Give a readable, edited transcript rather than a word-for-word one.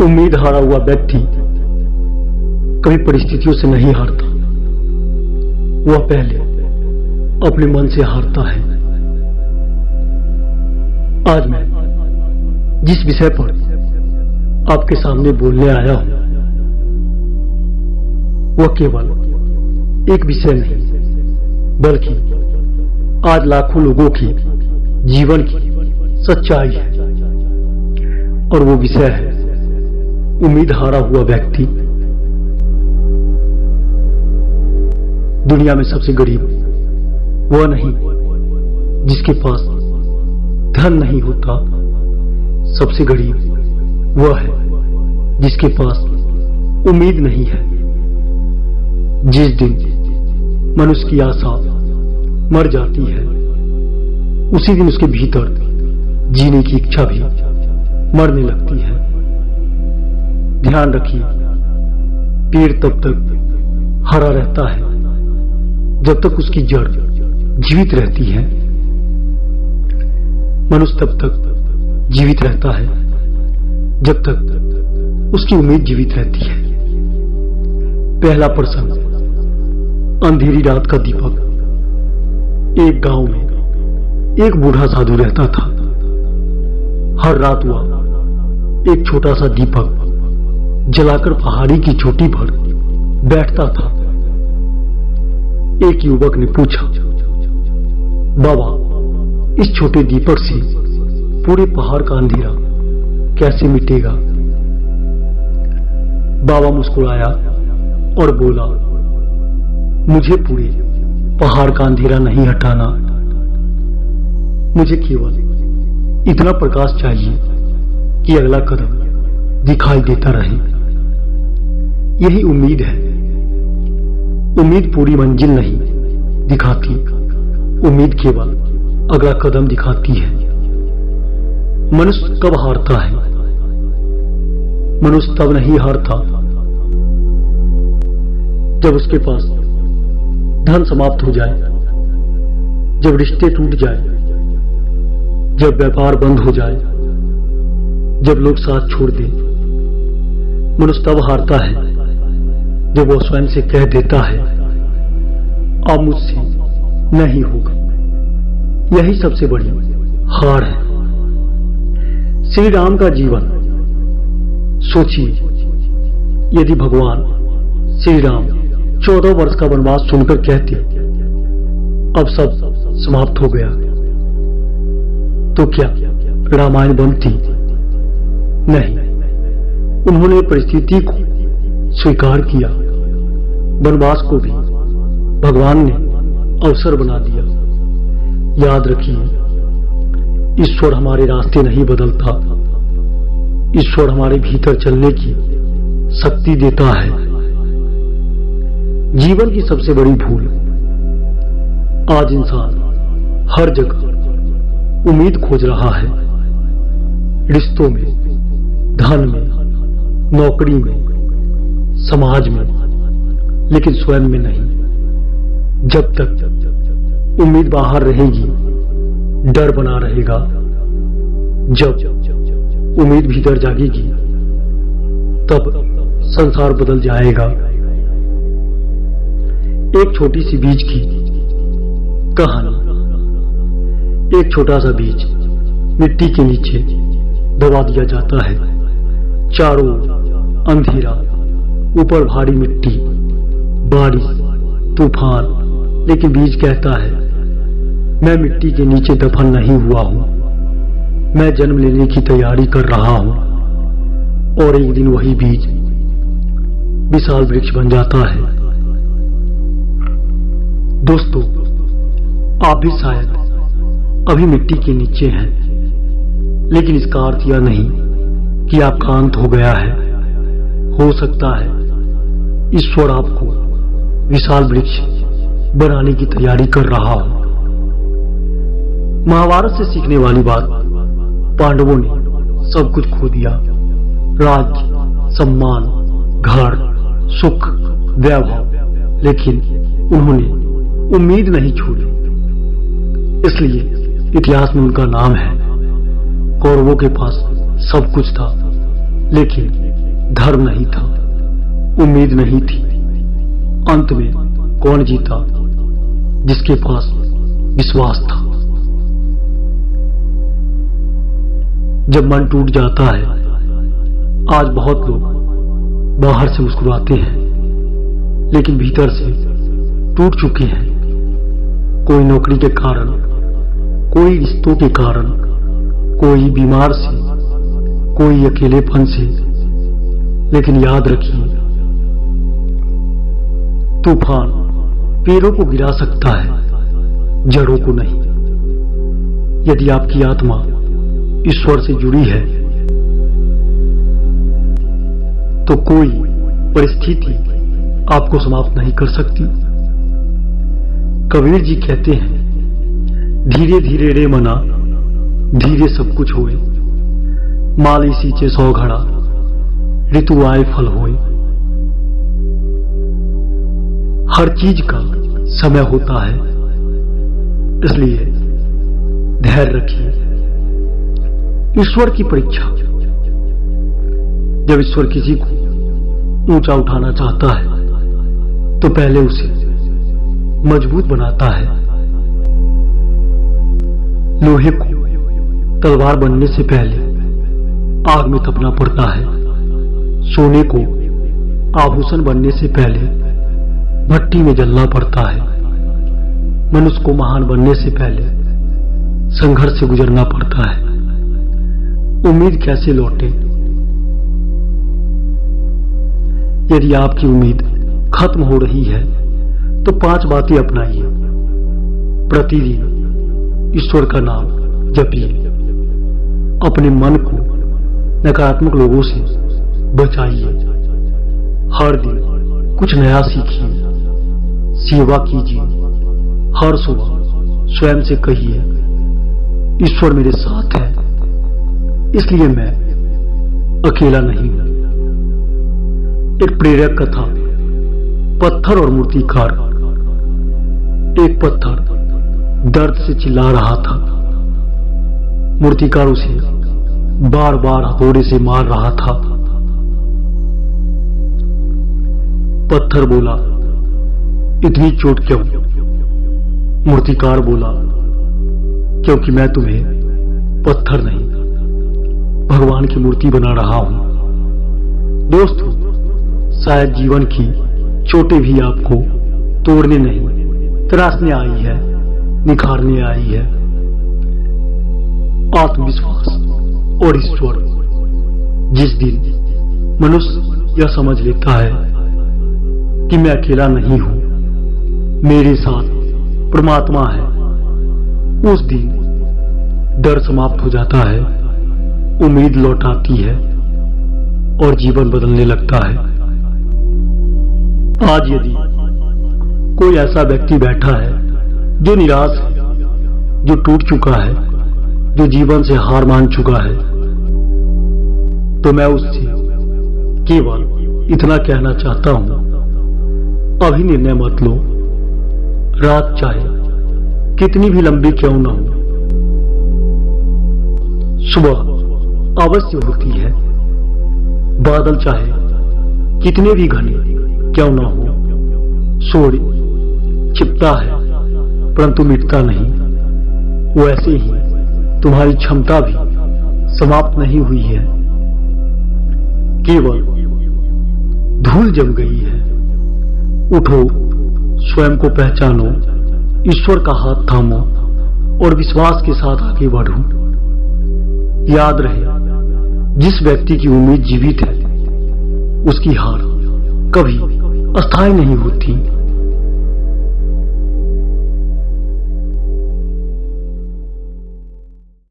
उम्मीद हारा हुआ व्यक्ति कभी परिस्थितियों से नहीं हारता, वह पहले अपने मन से हारता है। आज मैं जिस विषय पर आपके सामने बोलने आया हूं, वह केवल एक विषय नहीं, बल्कि आज लाखों लोगों की जीवन की सच्चाई है। और वो विषय है उम्मीद हारा हुआ व्यक्ति। दुनिया में सबसे गरीब वह नहीं जिसके पास धन नहीं होता, सबसे गरीब वह है जिसके पास उम्मीद नहीं है। जिस दिन मनुष्य की आशा मर जाती है, उसी दिन उसके भीतर जीने की इच्छा भी मरने लगती है। ध्यान रखिए, पेड़ तब तक हरा रहता है जब तक उसकी जड़ जीवित रहती है। मनुष्य तब तक जीवित रहता है जब तक उसकी उम्मीद जीवित रहती है। पहला प्रसंग, अंधेरी रात का दीपक। एक गांव में एक बूढ़ा साधु रहता था। हर रात वह एक छोटा सा दीपक जलाकर पहाड़ी की चोटी पर बैठता था। एक युवक ने पूछा, बाबा, इस छोटे दीपक से पूरे पहाड़ का अंधेरा कैसे मिटेगा? बाबा मुस्कुराया और बोला, मुझे पूरे पहाड़ का अंधेरा नहीं हटाना, मुझे केवल इतना प्रकाश चाहिए कि अगला कदम दिखाई देता रहे। यही उम्मीद है। उम्मीद पूरी मंजिल नहीं दिखाती, उम्मीद केवल अगला कदम दिखाती है। मनुष्य कब हारता है? मनुष्य तब नहीं हारता जब उसके पास धन समाप्त हो जाए, जब रिश्ते टूट जाए, जब व्यापार बंद हो जाए, जब लोग साथ छोड़ दें। मनुष्य तब हारता है जब वह स्वयं से कह देता है, अब मुझसे नहीं होगा। यही सबसे बड़ी हार है। श्री राम का जीवन सोचिए, यदि भगवान श्री राम 14 वर्ष का वनवास सुनकर कहते, अब सब समाप्त हो गया, तो क्या रामायण बनती? नहीं, उन्होंने परिस्थिति को स्वीकार किया। वनवास को भी भगवान ने अवसर बना दिया। याद रखिए, ईश्वर हमारे रास्ते नहीं बदलता, ईश्वर हमारे भीतर चलने की शक्ति देता है। जीवन की सबसे बड़ी भूल, आज इंसान हर जगह उम्मीद खोज रहा है, रिश्तों में, धन में, नौकरी में, समाज में, लेकिन स्वयं में नहीं। जब तक उम्मीद बाहर रहेगी, डर बना रहेगा। जब उम्मीद भीतर जागेगी, तब संसार बदल जाएगा। एक छोटी सी बीज की कहानी। एक छोटा सा बीज मिट्टी के नीचे दबा दिया जाता है। चारों ओर अंधेरा, ऊपर भारी मिट्टी, बारिश, तूफान, लेकिन बीज कहता है, मैं मिट्टी के नीचे दफन नहीं हुआ हूं, मैं जन्म लेने की तैयारी कर रहा हूं। और एक दिन वही बीज विशाल वृक्ष बन जाता है। दोस्तों, आप भी शायद अभी मिट्टी के नीचे हैं, लेकिन इसका अर्थ यह नहीं कि आपका अंत हो गया है। हो सकता है ईश्वर आपको विशाल वृक्ष बनाने की तैयारी कर रहा हो। महाभारत से सीखने वाली बात, पांडवों ने सब कुछ खो दिया, राज्य, सम्मान, घर, सुख, वैभव, लेकिन उन्होंने उम्मीद नहीं छोड़ी। इसलिए इतिहास में उनका नाम है। कौरवों के पास सब कुछ था, लेकिन धर्म नहीं था, उम्मीद नहीं थी। अंत में कौन जीता? जिसके पास विश्वास था। जब मन टूट जाता है, आज बहुत लोग बाहर से मुस्कुराते हैं, लेकिन भीतर से टूट चुके हैं। कोई नौकरी के कारण, कोई रिश्तों के कारण, कोई बीमार से, कोई अकेलेपन से। लेकिन याद रखिए, तूफान पेड़ों को गिरा सकता है, जड़ों को नहीं। यदि आपकी आत्मा ईश्वर से जुड़ी है तो कोई परिस्थिति आपको समाप्त नहीं कर सकती। कबीर जी कहते हैं, धीरे धीरे रे मना, धीरे सब कुछ होए। माली सींचे 100 घड़ा, ऋतु आए फल होए। हर चीज का समय होता है, इसलिए धैर्य रखिए। ईश्वर की परीक्षा। जब ईश्वर किसी को ऊंचा उठाना चाहता है तो पहले उसे मजबूत बनाता है। लोहे को तलवार बनने से पहले आग में तपना पड़ता है। सोने को आभूषण बनने से पहले भट्टी में जलना पड़ता है। मनुष्य को महान बनने से पहले संघर्ष से गुजरना पड़ता है। उम्मीद कैसे लौटे? यदि आपकी उम्मीद खत्म हो रही है तो 5 बातें अपनाइए। प्रतिदिन ईश्वर का नाम जपिए। अपने मन को नकारात्मक लोगों से बचाइए। हर दिन कुछ नया सीखिए। सेवा कीजिए। हर सुबह स्वयं से कहिए, ईश्वर मेरे साथ है, इसलिए मैं अकेला नहीं हूं। एक प्रेरक कथा, पत्थर और मूर्तिकार। एक पत्थर दर्द से चिल्ला रहा था। मूर्तिकार उसे बार बार हथौड़े से मार रहा था। पत्थर बोला, इतनी चोट क्यों? मूर्तिकार बोला, क्योंकि मैं तुम्हें पत्थर नहीं, भगवान की मूर्ति बना रहा हूं। दोस्तों, शायद जीवन की चोटें भी आपको तोड़ने नहीं, तराशने आई है, निखारने आई है। आत्मविश्वास और ईश्वर। जिस दिन मनुष्य यह समझ लेता है कि मैं अकेला नहीं हूं, मेरे साथ परमात्मा है, उस दिन डर समाप्त हो जाता है, उम्मीद लौट आती है और जीवन बदलने लगता है। आज यदि कोई ऐसा व्यक्ति बैठा है जो निराश है, जो टूट चुका है, जो जीवन से हार मान चुका है, तो मैं उससे केवल इतना कहना चाहता हूं, अभी निर्णय मत लो। रात चाहे कितनी भी लंबी क्यों ना हो, सुबह अवश्य होती है। बादल चाहे कितने भी घने क्यों ना हो, सूर्य छिपता है परंतु मिटता नहीं। वैसे ही तुम्हारी क्षमता भी समाप्त नहीं हुई है, केवल धूल जम गई है। उठो, स्वयं को पहचानो, ईश्वर का हाथ थामो और विश्वास के साथ आगे बढ़ो। याद रहे, जिस व्यक्ति की उम्मीद जीवित है, उसकी हार कभी अस्थायी नहीं होती।